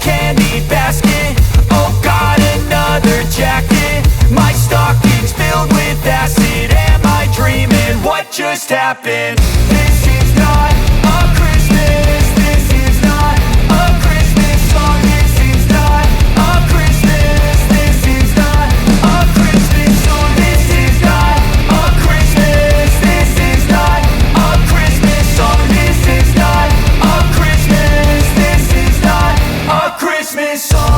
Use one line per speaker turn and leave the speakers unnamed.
candy basket. Oh God, another jacket. My stocking's filled with acid. Am I dreaming? What just happened? This is not a Christmas. This is not a Christmas song. This is not a Christmas. This is not a Christmas song. This is not a Christmas. This is not a Christmas song. This is not a Christmas. This is not a Christmas song.